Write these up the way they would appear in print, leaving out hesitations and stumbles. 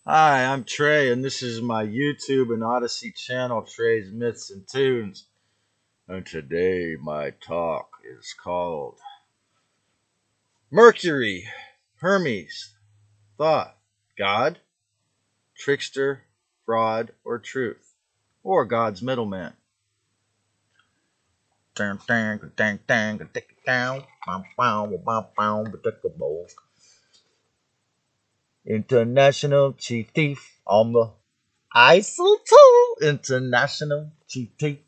Hi, I'm Trey, and this is my YouTube and Odyssey channel, Trey's Myths and Tunes. And today my talk is called Mercury, Hermes, Thoth, God, Trickster, Fraud, or Truth, or God's Middleman. International Chief Thief on the ISO2. International Chief Thief.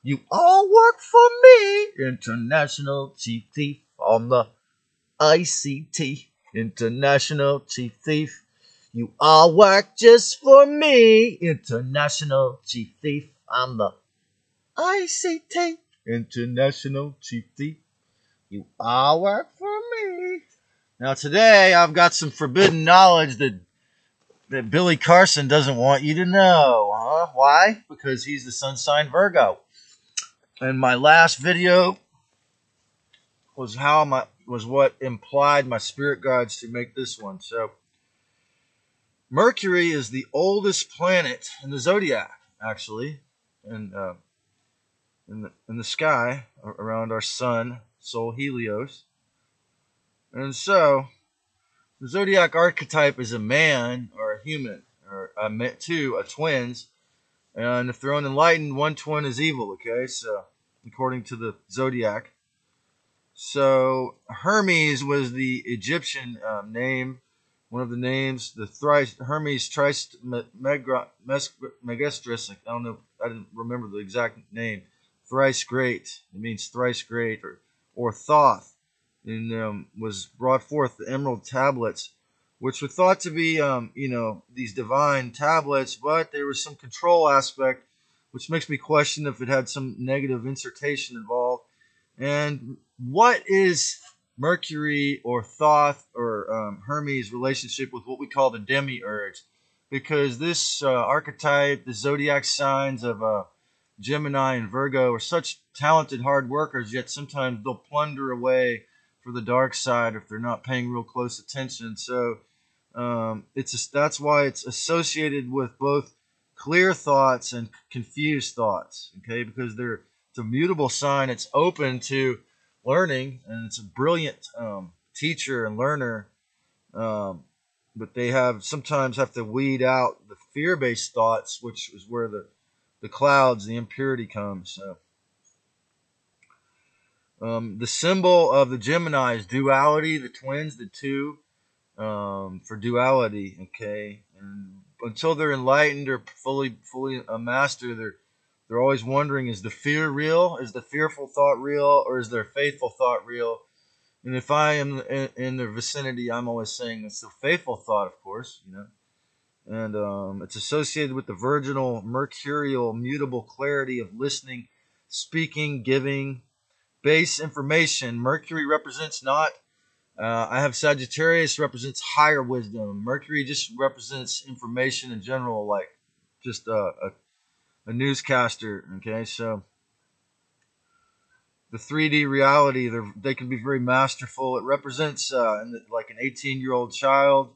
You all work for me. International Chief Thief on the ICT. International Chief Thief. You all work just for me. International Chief Thief on the ICT. International Chief Thief. You all work for me. Now today I've got some forbidden knowledge that Billy Carson doesn't want you to know. Huh? Why? Because he's the sun sign Virgo. In my last video was what implied my spirit guides to make this one. So Mercury is the oldest planet in the zodiac, actually, and in the sky around our sun, Sol Helios. And so the zodiac archetype is a man or a human or a twins. And if they're unenlightened, one twin is evil. Okay, so according to the zodiac. So Hermes was the Egyptian name, one of the names. The thrice Hermes Trismegistus. I don't know. I didn't remember the exact name. Thrice great. It means thrice great, or Thoth, and was brought forth the emerald tablets, which were thought to be these divine tablets, but there was some control aspect, which makes me question if it had some negative insertion involved. And what is Mercury or Thoth or Hermes' relationship with what we call the demiurge? Because this archetype, the zodiac signs of Gemini and Virgo, are such talented hard workers, yet sometimes they'll plunder away for the dark side if they're not paying real close attention. So that's why it's associated with both clear thoughts and confused thoughts. Okay, because it's a mutable sign. It's open to learning, and it's a brilliant teacher and learner. Um, but they sometimes have to weed out the fear-based thoughts, which is where the clouds, the impurity comes. So, the symbol of the Gemini is duality, the twins, the two, for duality. Okay, and until they're enlightened or fully a master, they're always wondering: is the fear real? Is the fearful thought real, or is their faithful thought real? And if I am in their vicinity, I'm always saying it's the faithful thought, of course, And it's associated with the virginal, mercurial, mutable clarity of listening, speaking, giving, base information. Mercury represents not I have Sagittarius represents higher wisdom. Mercury just represents information in general, like just a newscaster. Okay, so the 3D reality, they can be very masterful. It represents like an 18-year-old child,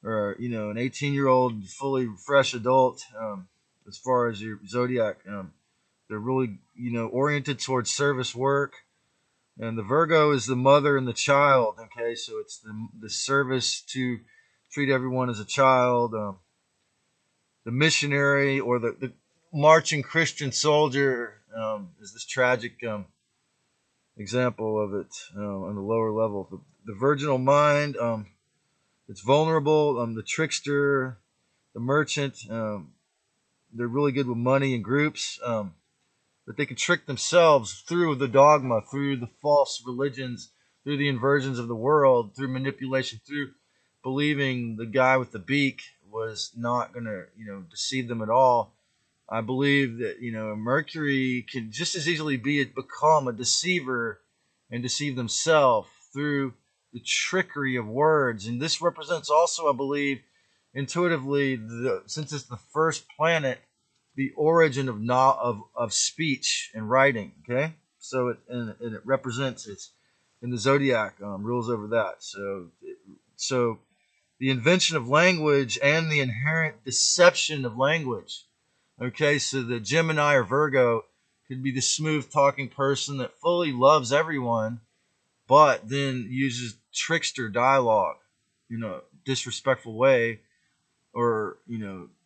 or an 18-year-old fully fresh adult. As far as your zodiac, they're really oriented towards service work. And the Virgo is the mother and the child. Okay, so it's the service to treat everyone as a child. The missionary or the marching Christian soldier is this tragic example of it on the lower level. The virginal mind, it's vulnerable. The trickster, the merchant, they're really good with money and groups. That they can trick themselves through the dogma, through the false religions, through the inversions of the world, through manipulation, through believing the guy with the beak was not going to, deceive them at all. I believe that, Mercury can just as easily become a deceiver and deceive themselves through the trickery of words. And this represents also, I believe, intuitively, since it's the first planet, the origin of speech and writing. Okay, so it represents it's in the zodiac rules over that. So the invention of language and the inherent deception of language. Okay, so the Gemini or Virgo could be the smooth talking person that fully loves everyone, but then uses trickster dialogue, disrespectful way, or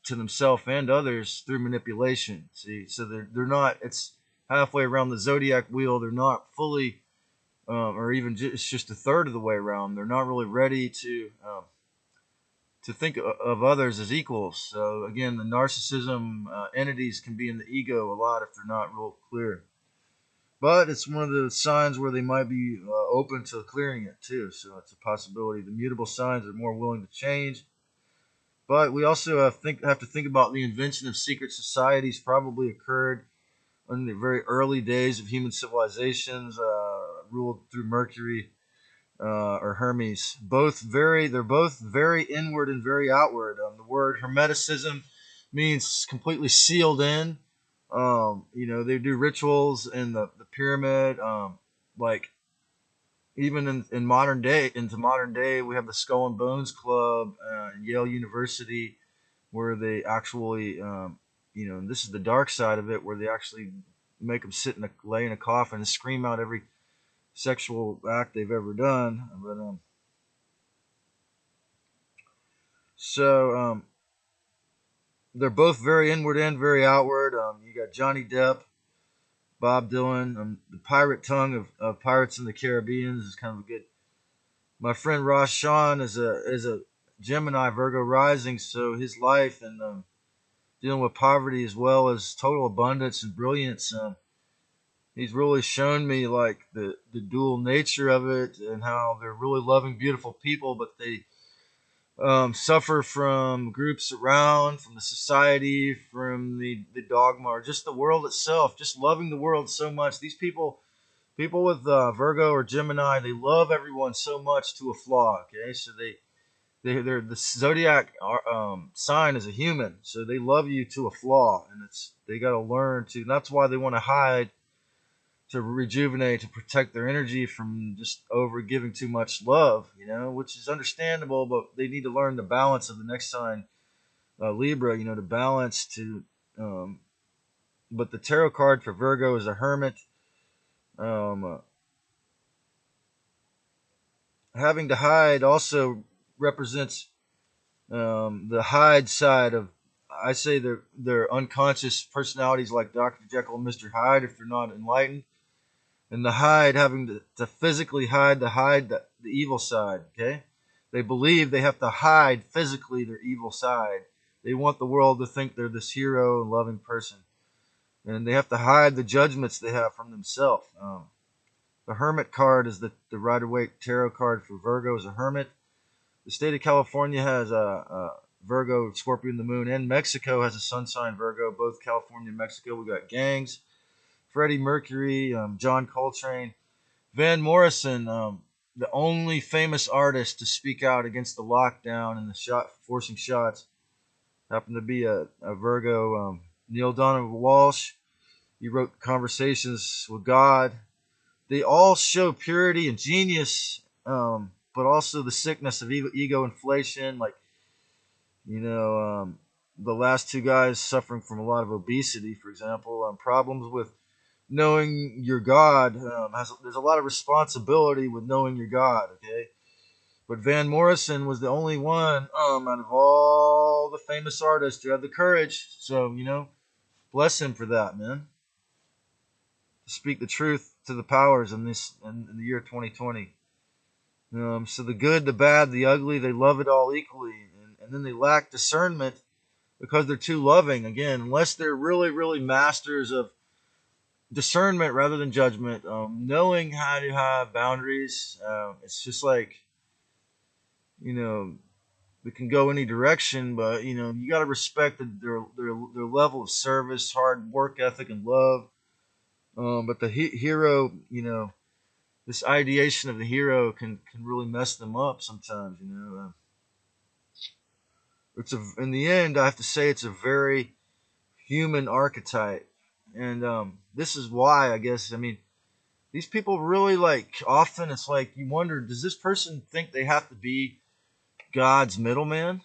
to themselves and others through manipulation. See, so they're not. It's halfway around the zodiac wheel. They're not fully, or even it's just a third of the way around. They're not really ready to think of others as equals. So again, the narcissism entities can be in the ego a lot if they're not real clear. But it's one of the signs where they might be open to clearing it too. So it's a possibility. The mutable signs are more willing to change. But we also have to think about the invention of secret societies probably occurred in the very early days of human civilizations, ruled through Mercury or Hermes. They're both very inward and very outward. The word Hermeticism means completely sealed in. They do rituals in the pyramid. Like even in modern day, we have the Skull and Bones Club, Yale University, where they actually, and this is the dark side of it, where they actually make them lay in a coffin and scream out every sexual act they've ever done. But so they're both very inward and very outward. You got Johnny Depp, Bob Dylan, the pirate tongue of Pirates in the Caribbean is kind of a good. My friend Ross Shawn is a Gemini Virgo rising, so his life and dealing with poverty as well as total abundance and brilliance. He's really shown me like the dual nature of it and how they're really loving, beautiful people, but they suffer from groups around, from the society, from the dogma, or just the world itself, just loving the world so much. These people with Virgo or Gemini, they love everyone so much to a flaw. Okay, so they're the zodiac sign is a human, so they love you to a flaw, and they got to learn to. And that's why they want to hide, to rejuvenate, to protect their energy from just over giving too much love, which is understandable, but they need to learn the balance of the next sign, Libra, to balance to. Um, but the tarot card for Virgo is a hermit. Um, Having to hide also represents the hide side of. I say they're unconscious personalities like Dr. Jekyll and Mr. Hyde if they're not enlightened, and the hide having to physically hide the evil side. Okay, they believe they have to hide physically their evil side. They want the world to think they're this hero and loving person, and they have to hide the judgments they have from themselves. The Hermit card is the Rider-Waite tarot card for Virgo is a hermit. The state of California has a Virgo, Scorpio in the moon, and Mexico has a sun sign Virgo. Both California and Mexico, we got gangs. Freddie Mercury, John Coltrane, Van Morrison, the only famous artist to speak out against the lockdown and the forcing shots, happened to be a Virgo. Neil Donovan Walsh, he wrote Conversations with God. They all show purity and genius, but also the sickness of ego inflation. Like, the last two guys suffering from a lot of obesity, for example, problems with knowing your God. There's a lot of responsibility with knowing your God. Okay, but Van Morrison was the only one out of all the famous artists who had the courage. So bless him for that, man. To speak the truth to the powers in the year 2020. So the good, the bad, the ugly, they love it all equally, and then they lack discernment because they're too loving. Again, unless they're really, really masters of discernment rather than judgment, knowing how to have boundaries. It's just like you know it can go any direction, but you got to respect their level of service, hard work ethic, and love. But the hero, this ideation of the hero can really mess them up sometimes. In the end, I have to say it's a very human archetype, and this is why I guess. I mean, these people really like often. It's like you wonder, does this person think they have to be God's middleman.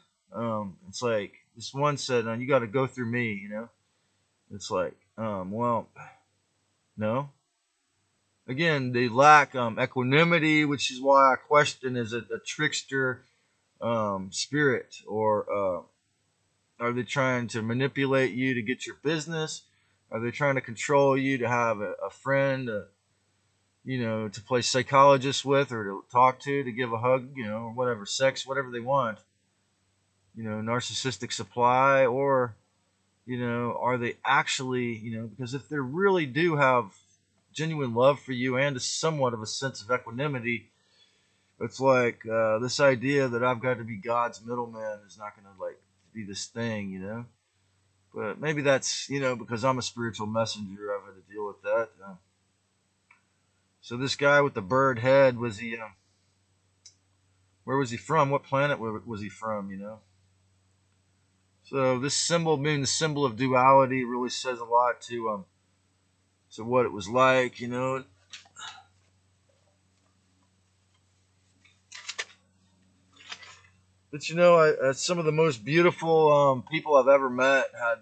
It's like this one said, "You got to go through me." It's like, well, no. Again, they lack equanimity, which is why I question: is it a trickster spirit, or are they trying to manipulate you to get your business? Are they trying to control you to have a friend, to play psychologist with, or to talk to give a hug, or whatever, sex, whatever they want, narcissistic supply, or, are they actually, because if they really do have genuine love for you and somewhat of a sense of equanimity, it's like this idea that I've got to be God's middleman is not going to like be this thing. But maybe that's because I'm a spiritual messenger, I've had to deal with that. So this guy with the bird head, was he? Where was he from? What planet was he from? So this symbol, being the symbol of duality, really says a lot to what it was like. But some of the most beautiful people I've ever met had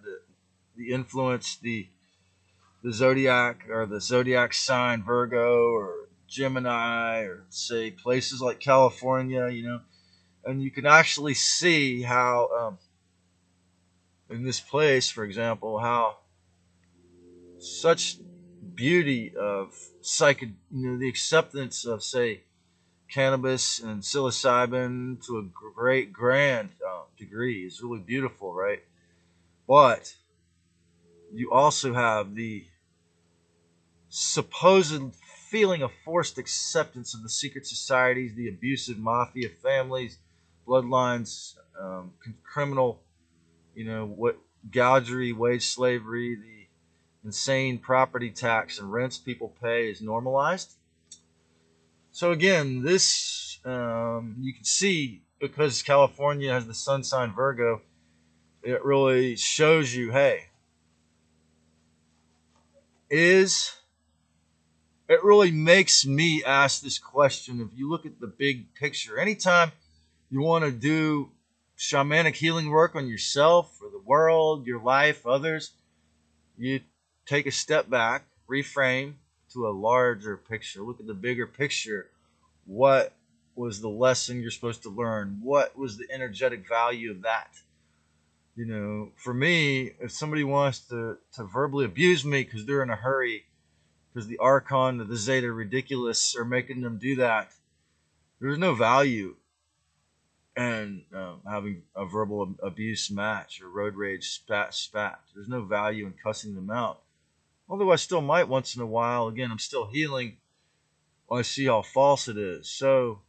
the influence, the zodiac, or the zodiac sign Virgo or Gemini, or say places like California. And you can actually see how in this place, for example, how such beauty of the acceptance of, say, cannabis and psilocybin to a great grand degree is really beautiful, right? But you also have the supposed feeling of forced acceptance of the secret societies, the abusive mafia families, bloodlines, criminal, what gougery, wage slavery, the insane property tax and rents people pay is normalized. So again, this you can see, because California has the sun sign Virgo, it really shows you, hey, is it really makes me ask this question. If you look at the big picture, anytime you want to do shamanic healing work on yourself or the world, your life, others, you take a step back, reframe to a larger picture. Look at the bigger picture. What was the lesson you're supposed to learn? What was the energetic value of that? For me, if somebody wants to verbally abuse me because they're in a hurry, because the Archon or the Zeta Ridiculous are making them do that, there's no value in having a verbal abuse match or road rage spat. There's no value in cussing them out. Although I still might once in a while. Again, I'm still healing. I see how false it is. So,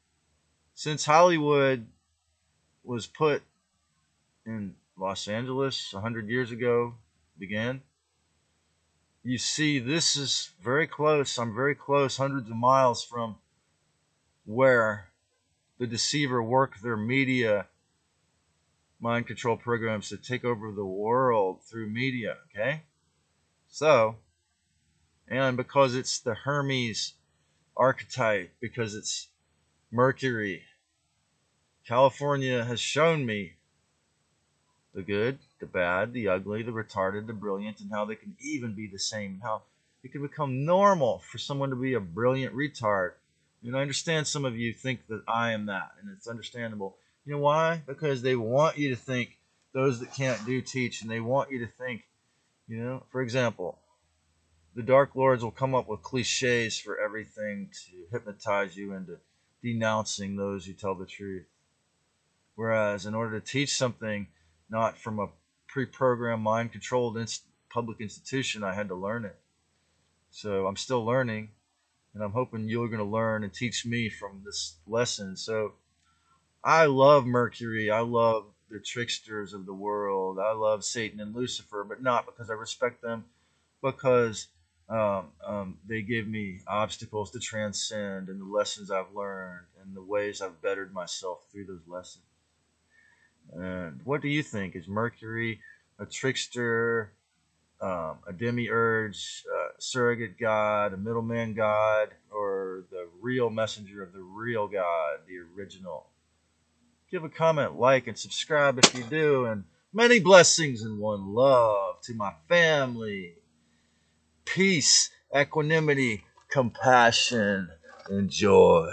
since Hollywood was put in Los Angeles 100 years ago, began, you see this is very close. I'm very close, hundreds of miles from where the deceiver worked their media mind control programs to take over the world through media, okay? So, and because it's the Hermes archetype, because it's Mercury, California has shown me the good, the bad, the ugly, the retarded, the brilliant, and how they can even be the same. How it can become normal for someone to be a brilliant retard. I understand some of you think that I am that, and it's understandable. You know why? Because they want you to think those that can't do teach, and they want you to think, for example, the Dark Lords will come up with cliches for everything to hypnotize you into denouncing those who tell the truth. Whereas in order to teach something not from a pre-programmed, mind-controlled public institution, I had to learn it. So I'm still learning, and I'm hoping you're going to learn and teach me from this lesson. So I love Mercury. I love the tricksters of the world. I love Satan and Lucifer, but not because I respect them, because they give me obstacles to transcend, and the lessons I've learned, and the ways I've bettered myself through those lessons. And what do you think? Is Mercury a trickster, a demiurge, surrogate god, a middleman god, or the real messenger of the real God, the original? Give a comment, like, and subscribe if you do. And many blessings and one love to my family. Peace, equanimity, compassion, and joy.